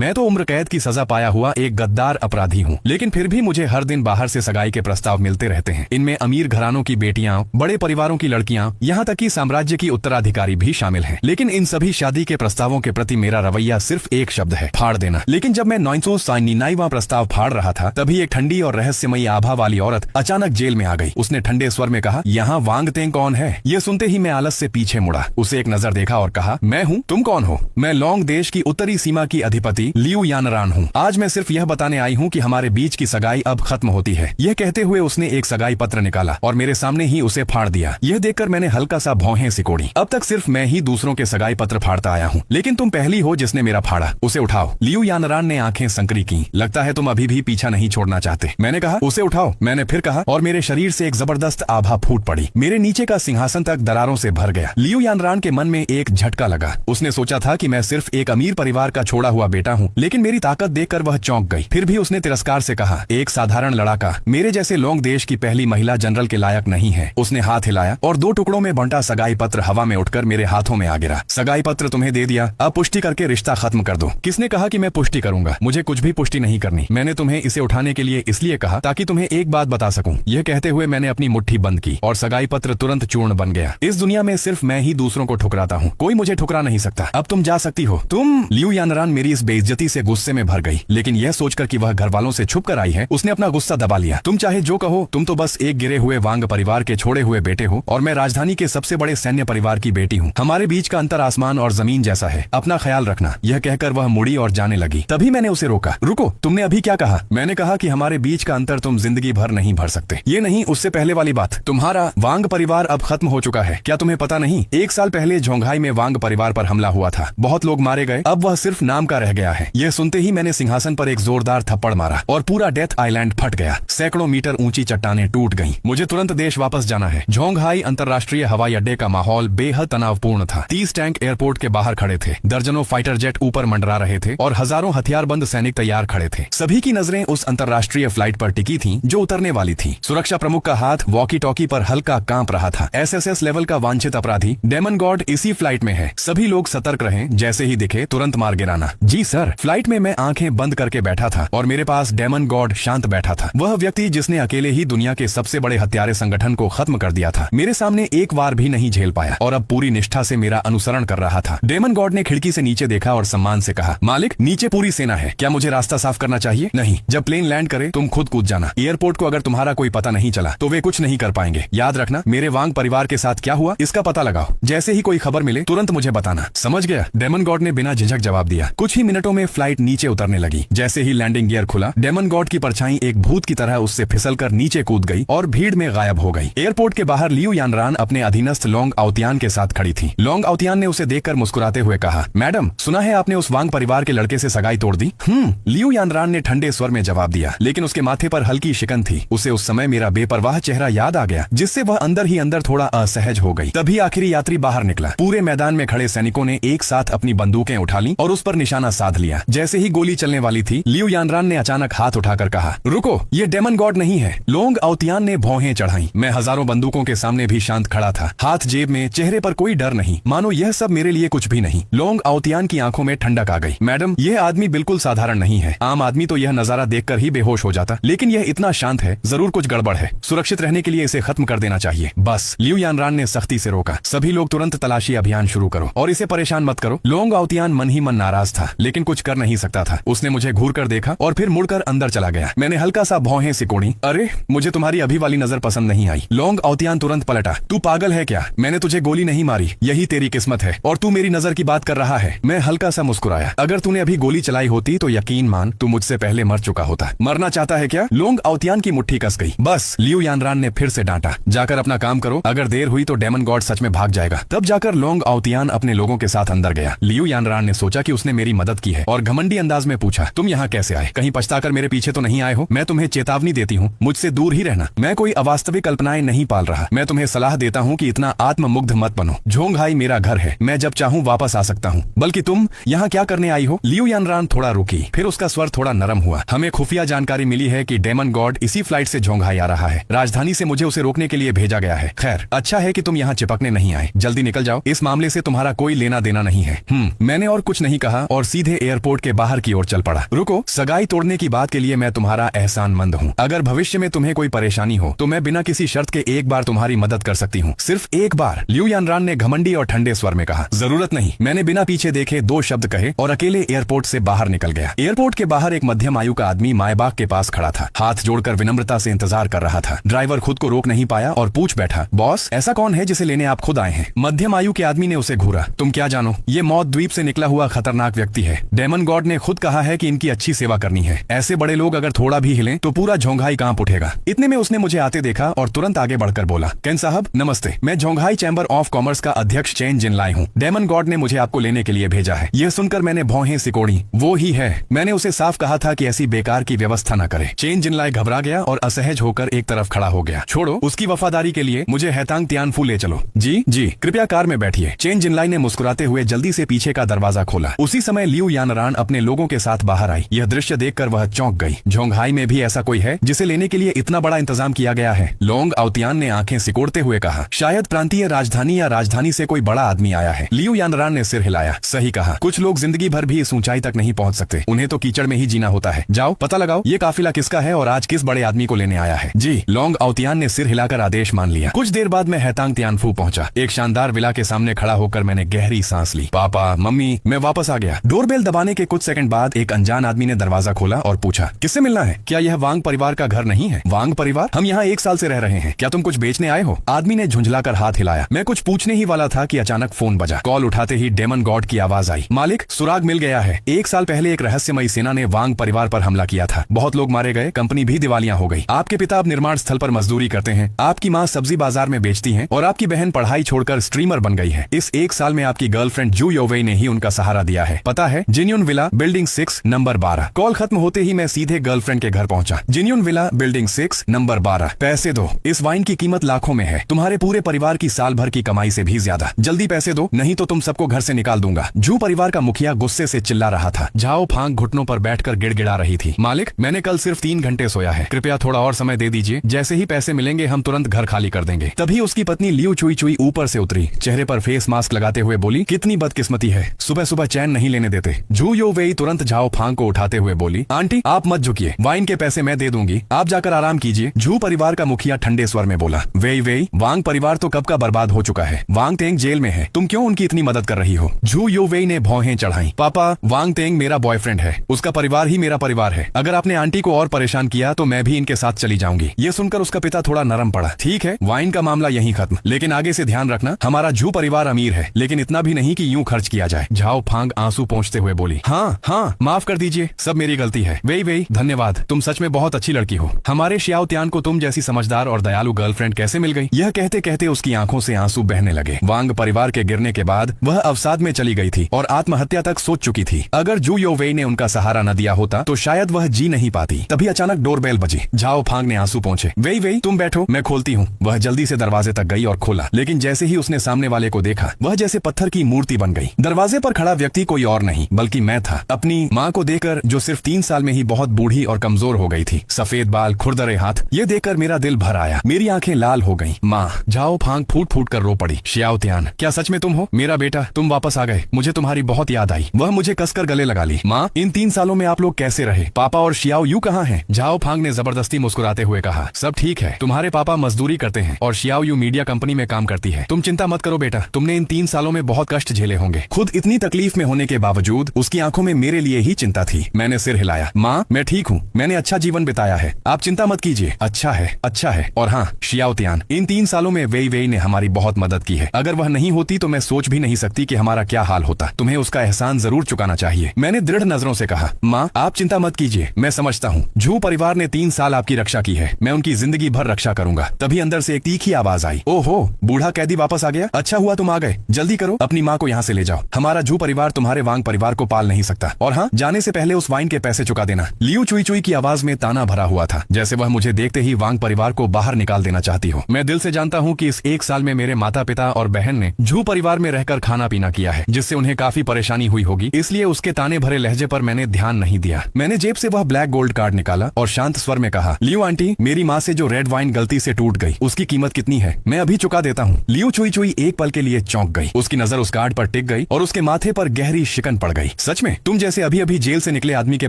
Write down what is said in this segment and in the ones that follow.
मैं तो उम्र कैद की सजा पाया हुआ एक गद्दार अपराधी हूँ, लेकिन फिर भी मुझे हर दिन बाहर से सगाई के प्रस्ताव मिलते रहते हैं। इनमें अमीर घरानों की बेटियां, बड़े परिवारों की लड़कियां, यहाँ तक कि साम्राज्य की उत्तराधिकारी भी शामिल हैं। लेकिन इन सभी शादी के प्रस्तावों के प्रति मेरा रवैया सिर्फ एक शब्द है, फाड़ देना। लेकिन जब मैं 999वां प्रस्ताव फाड़ रहा था, तभी एक ठंडी और रहस्यमयी आभा वाली औरत अचानक जेल में आ गई। उसने ठंडे स्वर में कहा, यहाँ वांग तेंग कौन है? ये सुनते ही मैं आलस से पीछे मुड़ा, उसे एक नजर देखा और कहा, मैं हूँ। तुम कौन हो? मैं लोंग देश की उत्तरी सीमा की अधिपति लियू यानरान हूँ। आज मैं सिर्फ यह बताने आई हूँ कि हमारे बीच की सगाई अब खत्म होती है। यह कहते हुए उसने एक सगाई पत्र निकाला और मेरे सामने ही उसे फाड़ दिया। यह देखकर मैंने हल्का सा भौहें सिकोड़ी। अब तक सिर्फ मैं ही दूसरों के सगाई पत्र फाड़ता आया हूँ, लेकिन तुम पहली हो जिसने मेरा फाड़ा। उसे उठाओ। लियू यानरान ने आंखें संकरी की। लगता है तुम अभी भी पीछा नहीं छोड़ना चाहते। मैंने कहा, उसे उठाओ। मैंने फिर कहा और मेरे शरीर से एक जबरदस्त आभा फूट पड़ी। मेरे नीचे का सिंहासन तक दरारों से भर गया। लियू यानरान के मन में एक झटका लगा। उसने सोचा था कि मैं सिर्फ एक अमीर परिवार का छोड़ा हुआ बेटा हूँ, लेकिन मेरी ताकत देखकर वह चौंक गई। फिर भी उसने तिरस्कार से कहा, एक साधारण लड़ाका मेरे जैसे लोंग देश की पहली महिला जनरल के लायक नहीं है। उसने हाथ हिलाया और 2 टुकड़ों में बंटा सगाई पत्र हवा में उठकर मेरे हाथों में आ गिरा। सगाई पत्र तुम्हें दे दिया, अब पुष्टि करके रिश्ता खत्म कर दो। किसने कहा कि मैं पुष्टि करूंगा? मुझे कुछ भी पुष्टि नहीं करनी। मैंने तुम्हें इसे उठाने के लिए इसलिए कहा ताकि तुम्हें एक बात बता सकूं। यह कहते हुए मैंने अपनी मुट्ठी बंद की और सगाई पत्र तुरंत चूर्ण बन गया। इस दुनिया में सिर्फ मैं ही दूसरों को ठुकराता हूँ, कोई मुझे ठुकरा नहीं सकता। अब तुम जा सकती हो। तुम। लियू यानरान मेरी इस बेइज्जती से गुस्से में भर गई, लेकिन यह सोचकर कि वह घर वालों से छुप कर आई है, उसने अपना गुस्सा दबा लिया। तुम चाहे जो कहो, तुम तो बस एक गिरे हुए वांग परिवार के छोड़े हुए बेटे हो और मैं राजधानी के सबसे बड़े सैन्य परिवार की बेटी हूँ। हमारे बीच का अंतर आसमान और जमीन जैसा है। अपना ख्याल रखना। यह कहकर वह मुड़ी और जाने लगी। तभी मैंने उसे रोका। रुको, तुमने अभी क्या कहा? मैंने कहा कि हमारे बीच का अंतर तुम जिंदगी भर नहीं भर सकते। ये नहीं, उससे पहले वाली बात। तुम्हारा वांग परिवार अब खत्म हो चुका है। क्या तुम्हें पता नहीं? 1 साल पहले झोंघाई में वांग परिवार पर हमला हुआ था। बहुत लोग मारे गए, अब वह सिर्फ नाम का रह गया है। यह सुनते ही मैंने सिंहासन पर एक जोरदार थप्पड़ मारा और पूरा डेथ आइलैंड फट गया। सैकड़ों मीटर ऊंची चट्टानें टूट गईं। मुझे तुरंत देश वापस जाना है। झोंघाई अंतर्राष्ट्रीय हवाई अड्डे का माहौल बेहद तनावपूर्ण था। 30 टैंक एयरपोर्ट के बाहर खड़े थे, दर्जनों फाइटर जेट ऊपर मंडरा रहे थे और हजारों हथियारबंद सैनिक तैयार खड़े थे। सभी की नजरें उस अंतर्राष्ट्रीय फ्लाइट पर टिकी थीं जो उतरने वाली थी। सुरक्षा प्रमुख का हाथ वॉकी टॉकी पर हल्का कांप रहा था। SSS लेवल का वांछित अपराधी डेमन गॉड इसी फ्लाइट में है। सभी लोग सतर्क रहें, जैसे ही दिखे तुरंत मार गिराना। जी सर। फ्लाइट में मैं आंखें बंद करके बैठा था और मेरे पास डेमन गॉड शांत बैठा था। वह व्यक्ति जिसने अकेले ही दुनिया के सबसे बड़े हत्यारे संगठन को खत्म कर दिया था, मेरे सामने एक बार भी नहीं झेल पाया और अब पूरी निष्ठा से मेरा अनुसरण कर रहा था। डेमन गॉड ने खिड़की से नीचे देखा और सम्मान से कहा, मालिक, नीचे पूरी सेना है, क्या मुझे रास्ता साफ करना चाहिए? नहीं, जब प्लेन लैंड करे तुम खुद कूद जाना। एयरपोर्ट को अगर तुम्हारा कोई पता नहीं चला तो वे कुछ नहीं कर पाएंगे। याद रखना, मेरे वांग परिवार के साथ क्या हुआ इसका पता लगाओ। जैसे ही कोई खबर मिले तुरंत मुझे बताना। समझ गया? डेमन गॉड ने बिना झिझक जवाब दिया। कुछ ही मिनटों में फ्लाइट नीचे उतरने लगी। जैसे ही लैंडिंग गियर खुला, डेमन गॉड की परछाई एक भूत की तरह उससे फिसलकर नीचे कूद गई और भीड़ में गायब हो गई। एयरपोर्ट के बाहर लियू यानरान अपने अधीनस्थ लोंग आउतियान के साथ खड़ी थी। लोंग आउतियान ने उसे देखकर मुस्कुराते हुए कहा, मैडम, सुना है आपने उस वांग परिवार के लड़के से सगाई तोड़ दी? लियू यानरान ने ठंडे स्वर में जवाब दिया, लेकिन उसके माथे पर हल्की शिकन थी। उसे उस समय मेरा बेपरवाह चेहरा याद आ गया, जिससे वह अंदर ही अंदर थोड़ा असहज हो गई। तभी आखिरी यात्री बाहर निकला। पूरे मैदान में खड़े सैनिकों ने एक साथ अपनी बंदूकें उठा ली और उस पर निशाना साध लिया। जैसे ही गोली चलने वाली थी, लियू यानरान ने अचानक हाथ उठाकर कहा, रुको, ये डेमन गॉड नहीं है। लोंग आउतियान ने भौहें चढ़ाई। मैं हजारों बंदूकों के सामने भी शांत खड़ा था, हाथ जेब में, चेहरे पर कोई डर नहीं, मानो यह सब मेरे लिए कुछ भी नहीं। लोंग आउतियान की आंखों में ठंडक आ गई। मैडम, यह आदमी बिल्कुल साधारण नहीं है। आम आदमी तो यह नजारा देखकर ही बेहोश हो जाता, लेकिन यह इतना शांत है, जरूर कुछ गड़बड़ है। सुरक्षित रहने के लिए इसे खत्म कर देना चाहिए, बस। लियू यानरान ने सख्ती से रोका। सभी लोग तुरंत तलाशी अभियान शुरू करो और इसे परेशान मत करो। लोंग आउतियान मन ही मन नाराज था, लेकिन कुछ कर नहीं सकता था। उसने मुझे घूर कर देखा और फिर मुड़कर अंदर चला गया। मैंने हल्का सा भौहें सिकोड़ी। अरे, मुझे तुम्हारी अभी वाली नजर पसंद नहीं आई। लोंग आउतियान तुरंत पलटा। तू पागल है क्या? मैंने तुझे गोली नहीं मारी, यही तेरी किस्मत है, और तू मेरी नजर की बात कर रहा है। मैं हल्का सा मुस्कुराया। अगर तूने अभी गोली चलाई होती तो यकीन मान, तू मुझसे पहले मर चुका होता। मरना चाहता है क्या? लोंग आउतियान की मुट्ठी कस गई। बस, लियू यानरान ने फिर से डांटा। जाकर अपना काम करो, अगर देर हुई तो डेमन गॉड सच में भाग जाएगा। तब जाकर लोंग आउतियान अपने लोगों के साथ अंदर गया। लियू यानरान ने सोचा कि उसने मेरी मदद की है और घमंडी अंदाज में पूछा, तुम यहाँ कैसे आए? कहीं पछताकर मेरे पीछे तो नहीं आए हो? मैं तुम्हें चेतावनी देती हूँ, मुझसे दूर ही रहना। मैं कोई अवास्तविक कल्पनाएं नहीं पाल रहा। मैं तुम्हें सलाह देता हूँ कि इतना आत्ममुग्ध मत बनो। झोंघाई मेरा घर है, मैं जब चाहूँ वापस आ सकता हूँ। बल्कि तुम यहाँ क्या करने आई हो? लियू यानरान थोड़ा रुकी, फिर उसका स्वर थोड़ा नरम हुआ। हमें खुफिया जानकारी मिली है कि डेमन गॉड इसी फ्लाइट से झोंघाई आ रहा है। राजधानी से मुझे उसे रोकने के लिए भेजा गया है। खैर, अच्छा है कि तुम यहाँ चिपकने नहीं आए। जल्दी निकल जाओ, इस मामले से तुम्हारा कोई लेना देना नहीं है। मैंने और कुछ नहीं कहा और सीधे एयरपोर्ट के बाहर की ओर चल पड़ा। रुको, सगाई तोड़ने की बात के लिए मैं तुम्हारा एहसानमंद हूँ। अगर भविष्य में तुम्हें कोई परेशानी हो तो मैं बिना किसी शर्त के एक बार तुम्हारी मदद कर सकती हूँ, सिर्फ एक बार। लियू यानरान ने घमंडी और ठंडे स्वर में कहा। जरूरत नहीं, मैंने बिना पीछे देखे 2 शब्द कहे और अकेले एयरपोर्ट से बाहर निकल गया। एयरपोर्ट के बाहर एक मध्यम आयु का आदमी मायबाग के पास खड़ा था, हाथ जोड़कर विनम्रता से इंतजार कर रहा था। ड्राइवर खुद को रोक नहीं पाया और पूछ बैठा, बॉस ऐसा कौन है जिसे लेने आप खुद आए हैं? मध्यम आयु के आदमी ने उसे घूरा। तुम क्या जानो, ये मौत द्वीप से निकला हुआ खतरनाक व्यक्ति है। डेमन गॉड ने खुद कहा है कि इनकी अच्छी सेवा करनी है। ऐसे बड़े लोग अगर थोड़ा भी हिलें तो पूरा झोंघाई कांप उठेगा। इतने में उसने मुझे आते देखा और तुरंत आगे बढ़कर बोला, केन साहब नमस्ते, मैं झोंघाई चैम्बर ऑफ कॉमर्स का अध्यक्ष चेन जिनलाई हूँ। डेमन गॉड ने मुझे आपको लेने के लिए भेजा है। यह सुनकर मैंने भौहें सिकोड़ी। वो ही है, मैंने उसे साफ कहा था कि ऐसी बेकार की व्यवस्था न करे। चेन जिनलाई घबरा गया और असहज होकर एक तरफ खड़ा हो गया। छोड़ो, उसकी वफादारी के लिए मुझे हैतांग तियानफू ले चलो। जी जी, कृपया कार में बैठिए। चेन जिनलाई ने मुस्कुराते हुए जल्दी से पीछे का दरवाजा खोला। उसी समय लियू यानरान अपने लोगों के साथ बाहर आई। यह दृश्य देखकर वह चौंक गई। झोंघाई में भी ऐसा कोई है जिसे लेने के लिए इतना बड़ा इंतजाम किया गया है? लोंग आउतियान ने आंखें सिकोड़ते हुए कहा। शायद प्रांतीय राजधानी या राजधानी से कोई बड़ा आदमी आया है। लियू यानरान ने सिर हिलाया। सही कहा, कुछ लोग जिंदगी भर भी इस ऊंचाई तक नहीं पहुंच सकते। उन्हें तो कीचड़ में ही जीना होता है। जाओ पता लगाओ ये काफिला किसका है और आज किस बड़े आदमी को लेने आया है। जी, लोंग आउतियान ने सिर हिलाकर आदेश मान लिया। कुछ देर बाद मैं हैतांग तियानफू पहुंचा। एक शानदार विला के सामने खड़ा होकर मैंने गहरी सांस ली। पापा मम्मी, मैं वापस आ गया। डोरबेल दबाने के कुछ सेकंड बाद एक अनजान आदमी ने दरवाजा खोला और पूछा, किससे मिलना है? क्या यह वांग परिवार का घर नहीं है? वांग परिवार? हम यहाँ 1 साल से रह रहे हैं। क्या तुम कुछ बेचने आए हो? आदमी ने झुंझलाकर हाथ हिलाया। मैं कुछ पूछने ही वाला था कि अचानक फोन बजा। कॉल उठाते ही डेमन गॉड की आवाज आई। मालिक, सुराग मिल गया है। 1 साल पहले एक रहस्यमयी सेना ने वांग परिवार पर हमला किया था। बहुत लोग मारे गए, कंपनी भी दिवालिया हो गई। आपके पिता अब निर्माण स्थल पर मजदूरी करते हैं, आपकी माँ सब्जी बाजार में बेचती हैं और आपकी बहन पढ़ाई छोड़कर स्ट्रीमर बन गई है। इस 1 साल में आपकी गर्लफ्रेंड जू योवेई ने ही उनका सहारा दिया है। पता है, जिन्यून विला, बिल्डिंग 6 नंबर 12। कॉल खत्म होते ही मैं सीधे गर्लफ्रेंड के घर पहुंचा। जिन्यून विला, बिल्डिंग 6 नंबर 12। पैसे दो, इस वाइन की कीमत लाखों में है, तुम्हारे पूरे परिवार की साल भर की कमाई से भी ज्यादा। जल्दी पैसे दो, नहीं तो तुम सबको घर से निकाल दूंगा। जू परिवार का मुखिया गुस्से से चिल्ला रहा था। झाओ फांग घुटनों पर बैठकर गिड़गिड़ा रही थी। मालिक, मैंने कल सिर्फ 3 घंटे सोया है, कृपया थोड़ा और समय दे दीजिए। जैसे ही पैसे मिलेंगे हम तुरंत घर खाली कर देंगे। तभी उसकी पत्नी लियू चुई चुई ऊपर से उतरी, चेहरे पर फेस मास्क लगाते हुए बोली, कितनी बदकिस्मती है, सुबह सुबह चैन नहीं लेने देते। जू योवेई तुरंत झाओ फांग को उठाते हुए बोली, आंटी आप मत झुकिए, वाइन के पैसे मैं दे दूंगी, आप जाकर आराम कीजिए। जू परिवार का मुखिया ठंडे स्वर में बोला, वेई वेई, वांग परिवार तो कब का बर्बाद हो चुका है। वांग तेंग जेल में है, तुम क्यों उनकी इतनी मदद कर रही हो? जू योवेई ने भौहें चढ़ाई। पापा, वांग तेंग मेरा बॉयफ्रेंड है, उसका परिवार ही मेरा परिवार है। अगर आपने आंटी को और परेशान किया तो मैं भी इनके साथ चली जाऊंगी। ये सुनकर उसका पिता थोड़ा नरम पड़ा। ठीक है, वाइन का मामला यहीं खत्म, लेकिन आगे से ध्यान रखना, हमारा जू परिवार अमीर है, लेकिन इतना भी नहीं कि यूं खर्च किया जाए। झाओ फांग आंसू पोंछते हुए बोली, हाँ हाँ, माफ कर दीजिए, सब मेरी गलती है। वेई वेई, धन्यवाद, तुम सच में बहुत अच्छी लड़की हो। हमारे श्याओ त्यान को तुम जैसी समझदार और दयालु गर्लफ्रेंड कैसे मिल गई? यह कहते कहते उसकी आंखों से आंसू बहने लगे। वांग परिवार के गिरने के बाद वह अवसाद में चली गई थी और आत्महत्या तक सोच चुकी थी। अगर जू योवेई ने उनका सहारा न दिया होता तो शायद वह जी नहीं पाती। तभी अचानक डोरबेल बजी। झाओ फांग ने आंसू पोंछे। वेई वेई, तुम बैठो, मैं खोलती हूँ। वह जल्दी से दरवाजे तक गई और खोला, लेकिन जैसे ही उसने सामने वाले को देखा, वह जैसे पत्थर की मूर्ति बन गई। दरवाजे पर खड़ा व्यक्ति कोई और नहीं बल्कि मैं था, अपनी माँ को देखकर जो सिर्फ 3 साल में ही बहुत बूढ़ी और कमजोर हो गई थी। सफेद बाल, खुरदरे हाथ, ये देखकर मेरा दिल भर आया, मेरी आंखें लाल हो गईं। माँ, झाओ फांग फूट फूट कर रो पड़ी। श्याओ त्यान, क्या सच में तुम हो? मेरा बेटा, तुम वापस आ गए, मुझे तुम्हारी बहुत याद आई। वह मुझे कसकर गले लगा ली। माँ, इन 3 सालों में आप लोग कैसे रहे? पापा और श्याओ यू कहाँ हैं? झाओ फांग ने जबरदस्ती मुस्कुराते हुए कहा, सब ठीक है, तुम्हारे पापा मजदूरी करते हैं और श्याओ यू मीडिया कंपनी में काम करती है। तुम चिंता मत करो बेटा, तुमने इन 3 सालों में बहुत कष्ट झेले होंगे। खुद इतनी तकलीफ में होने के बावजूद उसकी आंखों में मेरे लिए ही चिंता थी। मैंने सिर हिलाया। माँ, मैं ठीक हूँ, मैंने अच्छा जीवन बिताया है, आप चिंता मत कीजिए। अच्छा है, अच्छा है। और हाँ श्याओ त्यान, इन 3 सालों में वेई वेई ने हमारी बहुत मदद की है। अगर वह नहीं होती तो मैं सोच भी नहीं सकती कि हमारा क्या हाल होता। तुम्हें उसका एहसान जरूर चुकाना चाहिए। मैंने दृढ़ नजरों से कहा। माँ, आप चिंता मत कीजिए, मैं समझता हूँ। झू परिवार ने 3 साल आपकी रक्षा की है, मैं उनकी जिंदगी भर रक्षा करूंगा। तभी अंदर से एक तीखी आवाज आई, ओहो, बूढ़ा कैदी वापस आ गया। अच्छा हुआ तुम आ गए, जल्दी करो, अपनी माँ को यहाँ से ले जाओ। हमारा झू परिवार तुम्हारे वांग परिवार को पाल नहीं सकता। और हाँ, जाने से पहले उस वाइन के पैसे चुका देना। लियू चुई चुई की आवाज में ताना भरा हुआ था, जैसे वह मुझे देखते ही वांग परिवार को बाहर निकाल देना चाहती हो। मैं दिल से जानता हूँ कि इस 1 साल में मेरे माता पिता और बहन ने झू परिवार में रहकर खाना पीना किया है, जिससे उन्हें काफी परेशानी हुई होगी, इसलिए उसके ताने भरे लहजे पर मैंने ध्यान नहीं दिया। मैंने जेब से वह ब्लैक गोल्ड कार्ड निकाला और शांत स्वर में कहा, लियू आंटी, मेरी माँ से जो रेड वाइन गलती से टूट गई, उसकी कीमत कितनी है? मैं अभी चुका देता हूँ। लियू चुई चुई एक पल के लिए चौंक गई, उसकी नजर उस कार्ड पर टिक गई और उसके माथे पर गहरी शिकन पड़ गई। सच में? तुम जैसे अभी अभी जेल से निकले आदमी के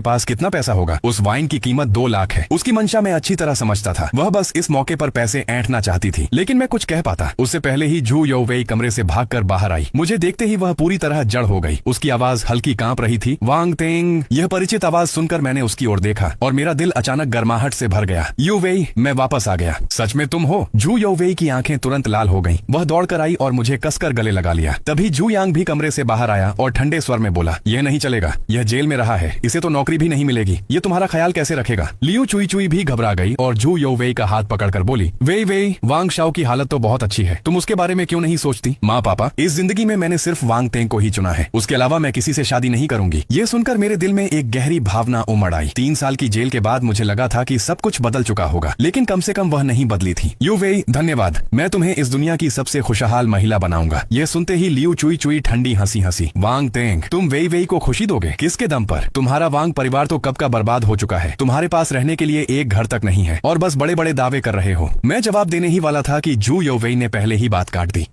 पास कितना पैसा होगा? उस वाइन की कीमत 2 लाख है। उसकी मंशा मैं अच्छी तरह समझता था। वह बस इस मौके पर पैसे ऐंठना चाहती थी, लेकिन मैं कुछ कह पाता उससे पहले ही झू योवेई कमरे से भागकर बाहर आई। मुझे देखते ही वह पूरी तरह जड़ हो गई। उसकी आवाज हल्की कांप रही थी। वांग तेंग। यह परिचित आवाज सुनकर मैंने उसकी ओर देखा और मेरा दिल अचानक गर्माहट से भर गया। योवेई, मैं वापस आ गया। सच में तुम हो? झू योवेई की आंखें तुरंत लाल हो गईं। वह दौड़कर आई और मुझे कसकर गले लगा लिया। तभी झू यांग भी कमरे से बाहर आया और ठंडे स्वर में बोला, यह नहीं चलेगा। यह जेल में रहा है, इसे तो नौकरी भी नहीं मिलेगी। ये तुम्हारा ख्याल कैसे रखेगा? लियू चुई चुई भी घबरा गई और झू योवेई का हाथ पकड़कर बोली, वेई वेई, वांग शाओ की हालत तो बहुत अच्छी है, तुम उसके बारे में क्यों नहीं सोचती? माँ पापा, इस जिंदगी में मैंने सिर्फ वांग तेंग को ही चुना है। उसके अलावा मैं किसी से शादी नहीं करूंगी। ये सुनकर मेरे दिल में एक गहरी भावना उमड़ आई। 3 साल की जेल के बाद मुझे लगा था कि सब कुछ बदल चुका होगा, लेकिन कम से कम वह नहीं बदली थी। योवेई, धन्यवाद। मैं तुम्हें इस दुनिया की सबसे खुशहाल महिला बनाऊंगा। यह सुनते ही लियू चुई चुई ठंडी हंसी हंसी। वांग तेंग, तुम वेई वेई को खुशी दोगे? किसके दम पर? तुम्हारा वांग परिवार तो कब का बर्बाद हो चुका है। तुम्हारे पास रहने के लिए एक घर तक नहीं है और बस बड़े बड़े दावे कर रहे हो। मैं जवाब देने ही वाला था कि झू योवेई ने पहले ही बात काट दी।